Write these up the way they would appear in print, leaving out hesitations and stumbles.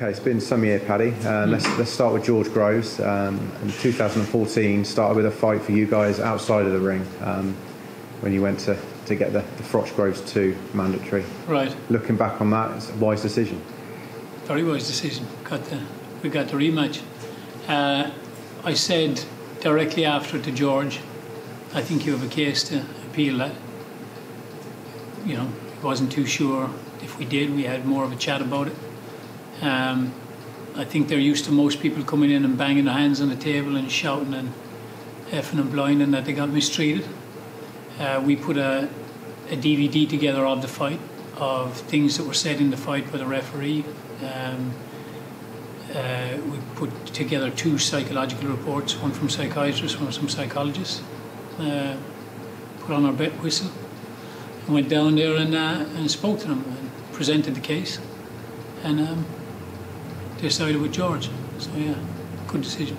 Okay, it's been some year, Paddy. Let's start with George Groves. In 2014, started with a fight for you guys outside of the ring when you went to get the Froch Groves 2 mandatory. Right. Looking back on that, it's a wise decision. Very wise decision. We got the rematch. I said directly after to George, I think you have a case to appeal that. You know, he wasn't too sure if we did. We had more of a chat about it. I think they're used to most people coming in and banging their hands on the table and shouting and effing and blinding that they got mistreated. We put a DVD together of the fight, of things that were said in the fight by the referee. We put together 2 psychological reports, one from psychiatrists, one from psychologists. Put on our bet whistle and went down there and spoke to them and presented the case. And decided with George. So yeah, good decision.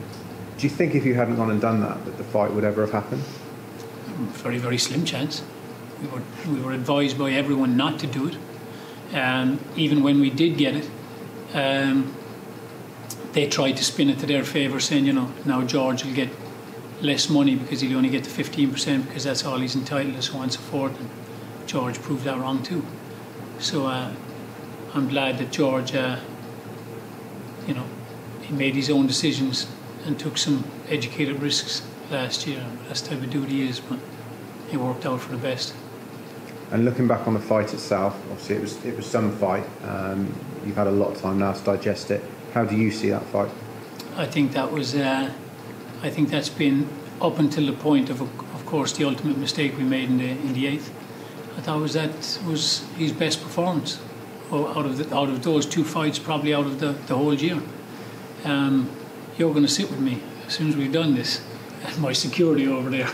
Do you think if you hadn't gone and done that the fight would ever have happened? Very, very slim chance. We were advised by everyone not to do it. Even when we did get it, they tried to spin it to their favour, saying, you know, now George will get less money because he'll only get the 15% because that's all he's entitled to, so on and so forth. And George proved that wrong too. So I'm glad that George, you know, he made his own decisions and took some educated risks last year. That's the type of dude he is, but it worked out for the best. And looking back on the fight itself, obviously it was some fight. You've had a lot of time now to digest it. How do you see that fight? I think that was. I think that's been up until the point of course, the ultimate mistake we made in the 8th. I thought that was his best performance out of those 2 fights, probably out of the whole year. You're going to sit with me as soon as we've done this, and my security over there,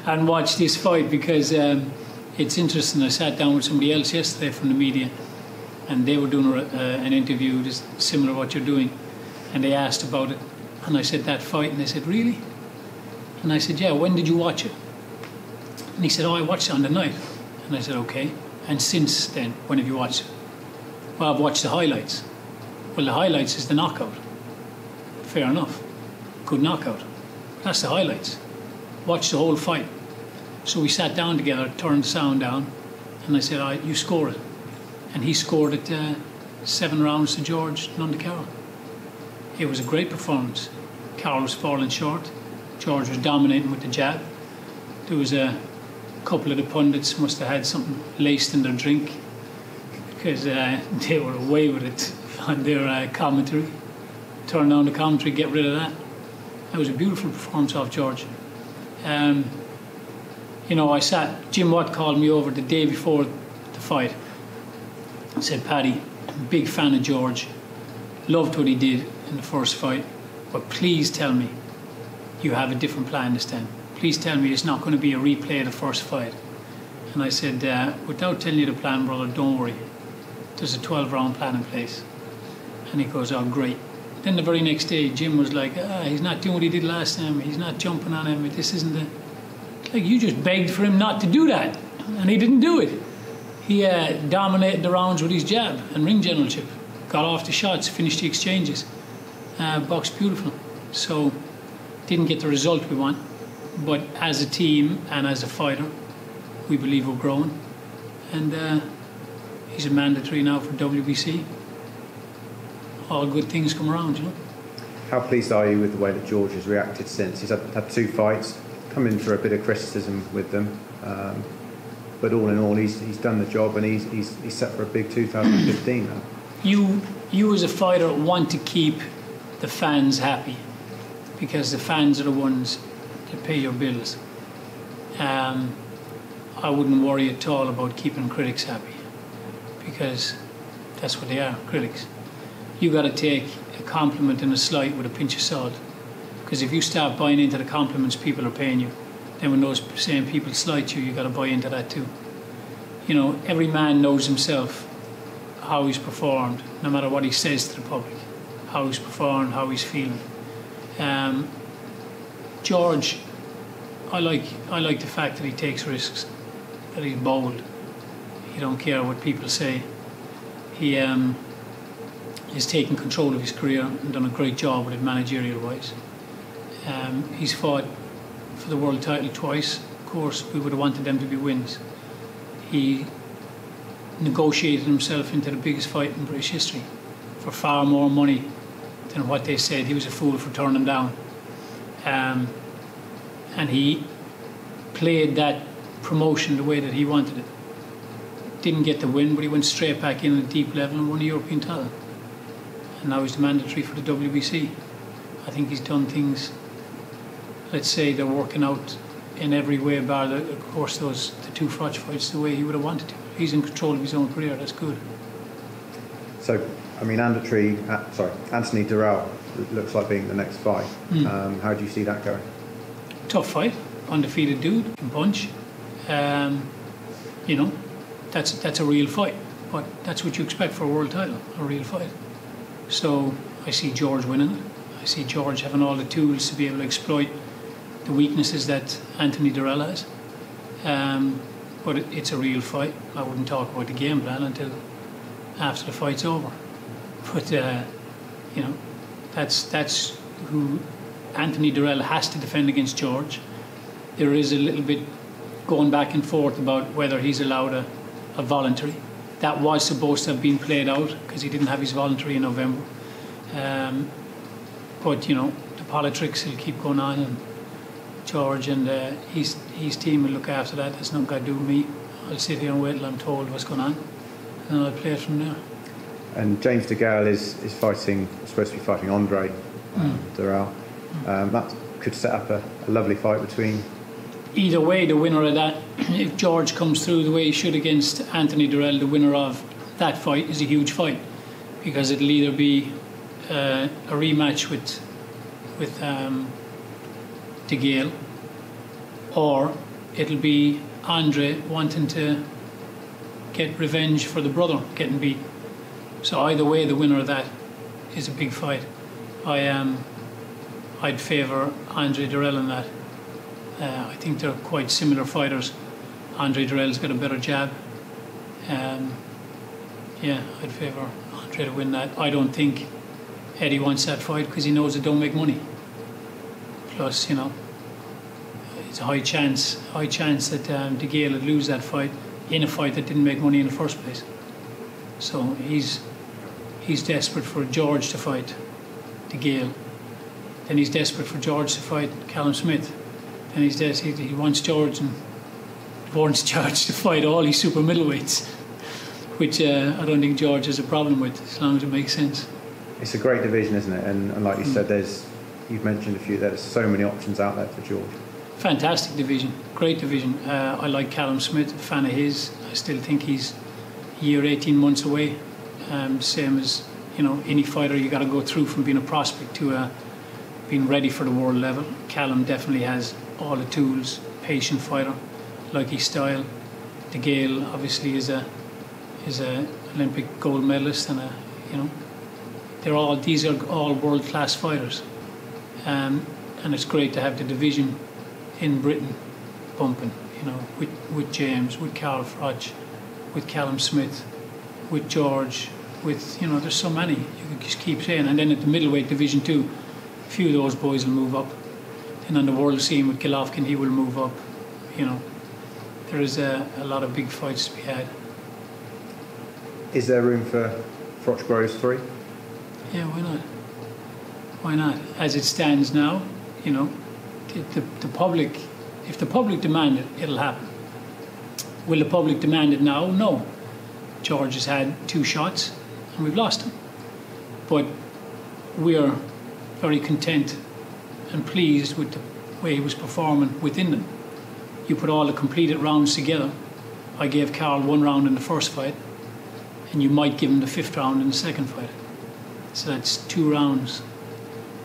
and watch this fight, because it's interesting. I sat down with somebody else yesterday from the media, and they were doing an interview just similar to what you're doing, and they asked about it, and I said, that fight, and they said, really? And I said, yeah, when did you watch it? And he said, oh, I watched it on the night. And I said, okay, and since then, when have you watched it? Well, I've watched the highlights. Well, the highlights is the knockout. Fair enough. Good knockout. That's the highlights. Watch the whole fight. So we sat down together, turned the sound down, and I said, all right, you score it. And he scored it 7 rounds to George, none to Carl. It was a great performance. Carl was falling short. George was dominating with the jab. There was a couple of the pundits must have had something laced in their drink, because they were away with it on their commentary. Turn down the commentary, get rid of that. That was a beautiful performance off George. You know, Jim Watt called me over the day before the fight and said, Paddy, big fan of George, loved what he did in the first fight, but please tell me you have a different plan this time. Please tell me it's not going to be a replay of the first fight. And I said, without telling you the plan, brother, don't worry. There's a 12-round plan in place. And he goes, oh, great. Then the very next day, Jim was like, he's not doing what he did last time. He's not jumping on him. This isn't the... Like, you just begged for him not to do that. And he didn't do it. He dominated the rounds with his jab and ring generalship. Got off the shots, finished the exchanges. Boxed beautiful. So, didn't get the result we want. But as a team and as a fighter, we believe we're growing. And he's a mandatory now for WBC. All good things come around, you know. How pleased are you with the way that George has reacted since? He's had 2 fights, come in for a bit of criticism with them, but all in all, he's done the job, and he's set for a big 2015 now. You as a fighter want to keep the fans happy, because the fans are the ones that pay your bills. I wouldn't worry at all about keeping critics happy, because that's what they are, critics. You got to take a compliment and a slight with a pinch of salt, because if you start buying into the compliments people are paying you, then when those same people slight you, you got to buy into that too. You know, every man knows himself how he's performed, no matter what he says to the public, how he's performed, how he's feeling. George, I like the fact that he takes risks, that he's bold. He don't care what people say. has taken control of his career and done a great job with it managerial-wise. He's fought for the world title twice. Of course, we would have wanted them to be wins. He negotiated himself into the biggest fight in British history for far more money than what they said he was a fool for turning down. And he played that promotion the way that he wanted it. Didn't get the win, but he went straight back in at a deep level and won a European title. And now he's the mandatory for the WBC. I think he's done things, let's say they're working out in every way, bar of course the two Froch fights the way he would have wanted to. He's in control of his own career, that's good. So, I mean, Anthony Durrell looks like being the next fight. How do you see that going? Tough fight, undefeated dude, can punch. You know, that's a real fight. But that's what you expect for a world title, a real fight. So I see George winning it. I see George having all the tools to be able to exploit the weaknesses that Anthony Durrell has. But it's a real fight. I wouldn't talk about the game plan until after the fight's over. But you know, that's who Anthony Durrell has to defend against George. There is a little bit going back and forth about whether he's allowed a voluntary. That was supposed to have been played out because he didn't have his voluntary in November. But you know, the politics will keep going on, and George and his team will look after that. That's not got to do with me. I'll sit here and wait till I'm told what's going on, and I'll play it from there. And James DeGale is supposed to be fighting Andre Durrell. That could set up a lovely fight between. Either way, the winner of that, if George comes through the way he should against Anthony Durrell, the winner of that fight is a huge fight, because it'll either be a rematch with DeGale, or it'll be Andre wanting to get revenge for the brother getting beat. So either way, the winner of that is a big fight. I'd favour Andre Durrell in that. I think they're quite similar fighters. Andre Durrell's got a better jab. Yeah, I'd favour Andre to win that. I don't think Eddie wants that fight because he knows it don't make money. Plus, you know, it's a high chance that DeGale would lose that fight in a fight that didn't make money in the first place. So he's desperate for George to fight DeGale. Then he's desperate for George to fight Callum Smith. And he wants George to fight all these super middleweights, which I don't think George has a problem with, as long as it makes sense. It's a great division, isn't it? And like you said, you've mentioned a few. There's so many options out there for George. Fantastic division, great division. I like Callum Smith, a fan of his. I still think he's a year, 18 months away. Same as, you know, any fighter, you got to go through from being a prospect to being ready for the world level. Callum definitely has all the tools, patient fighter, like his style. DeGale obviously is a Olympic gold medalist, and you know, these are all world class fighters, and it's great to have the division in Britain bumping. You know, with James, with Carl Froch, with Callum Smith, with George, with, you know, there's so many you can just keep saying. And then at the middleweight division too, a few of those boys will move up. And on the world scene with Golovkin, he will move up. You know, there is a lot of big fights to be had. Is there room for Froch Groves 3? Yeah, why not? Why not? As it stands now, you know, the public, if the public demand it, it'll happen. Will the public demand it now? No. George has had 2 shots and we've lost him. But we're very content and pleased with the way he was performing within them. You put all the completed rounds together. I gave Carl 1 round in the first fight, and you might give him the 5th round in the second fight. So that's 2 rounds,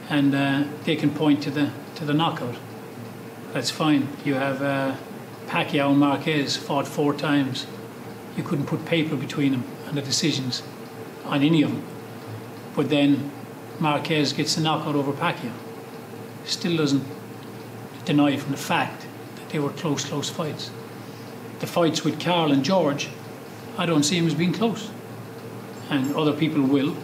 and they can point to the knockout. That's fine. You have Pacquiao and Marquez fought 4 times. You couldn't put paper between them and the decisions on any of them. But then Marquez gets the knockout over Pacquiao. Still doesn't deny from the fact that they were close fights. The fights with Carl and George, I don't see them as being close. And other people will.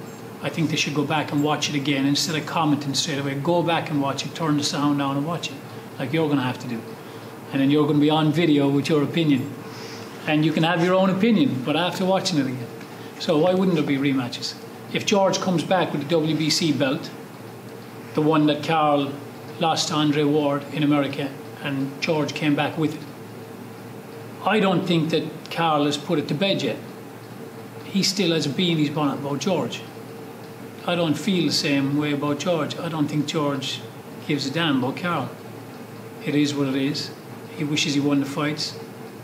I think they should go back and watch it again instead of commenting straight away. Go back and watch it, turn the sound down and watch it, like you're going to have to do. And then you're going to be on video with your opinion. And you can have your own opinion, but after watching it again. So why wouldn't there be rematches? If George comes back with the WBC belt, the one that Carl lost to Andre Ward in America, and George came back with it, I don't think that Carl has put it to bed yet. He still has a bee in his bonnet about George. I don't feel the same way about George. I don't think George gives a damn about Carl. It is what it is. He wishes he won the fights.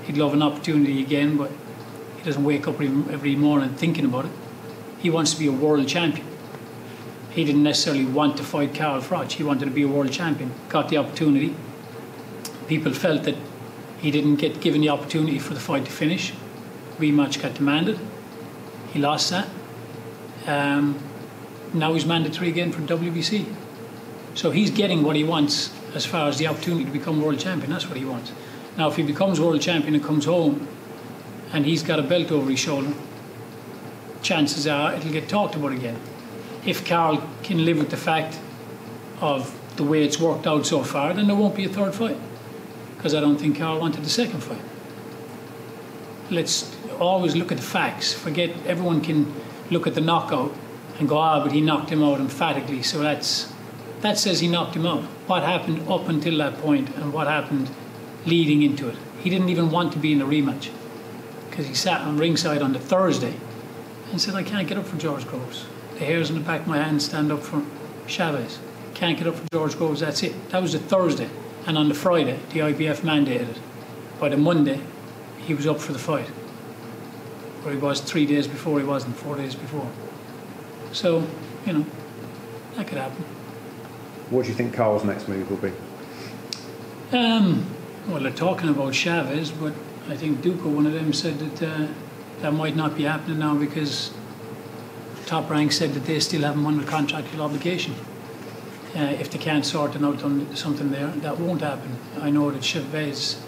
He'd love an opportunity again, but he doesn't wake up every morning thinking about it. He wants to be a world champion. He didn't necessarily want to fight Carl Froch. He wanted to be a world champion. Got the opportunity. People felt that he didn't get given the opportunity for the fight to finish. Rematch got demanded. He lost that. Now he's mandatory again for WBC. So he's getting what he wants as far as the opportunity to become world champion. That's what he wants. Now if he becomes world champion and comes home and he's got a belt over his shoulder, chances are it'll get talked about again. If Carl can live with the fact of the way it's worked out so far, then there won't be a third fight. Because I don't think Carl wanted the second fight. Let's always look at the facts. Forget, everyone can look at the knockout and go, but he knocked him out emphatically. So that says he knocked him out. What happened up until that point and what happened leading into it? He didn't even want to be in the rematch because he sat on ringside on the Thursday and said, I can't get up for George Groves. The hairs on the back of my hand stand up for Chavez. Can't get up for George Groves, that's it. That was the Thursday. And on the Friday, the IBF mandated it. By the Monday, he was up for the fight. Where he was 3 days before, he wasn't 4 days before. So, that could happen. What do you think Carl's next move will be? Well, they're talking about Chavez, but I think Duca, one of them, said that that might not be happening now because Top Rank said that they still haven't won the contractual obligation. If they can't sort out something there, that won't happen. I know that Chavez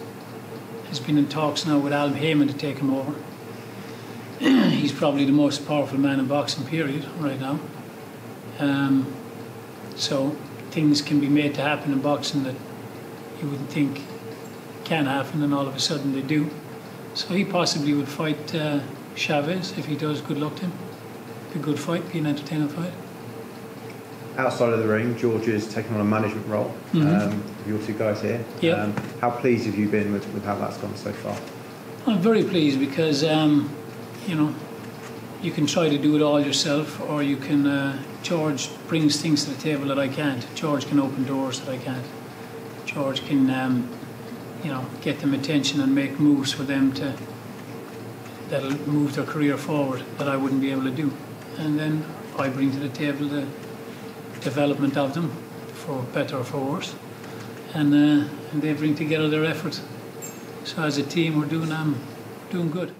has been in talks now with Al Heyman to take him over. He's probably the most powerful man in boxing, period, right now. So things can be made to happen in boxing that you wouldn't think can happen, and all of a sudden they do. So he possibly would fight Chavez. If he does, good luck to him. Be a good fight, be an entertaining fight. Outside of the ring, George is taking on a management role. Mm-hmm. Your two guys here. Yep. How pleased have you been with how that's gone so far? I'm very pleased because, you can try to do it all yourself, or you can, George brings things to the table that I can't. George can open doors that I can't. George can, get them attention and make moves for them that'll move their career forward that I wouldn't be able to do. And then I bring to the table the development of them, for better or for worse, and they bring together their efforts. So as a team, we're doing good.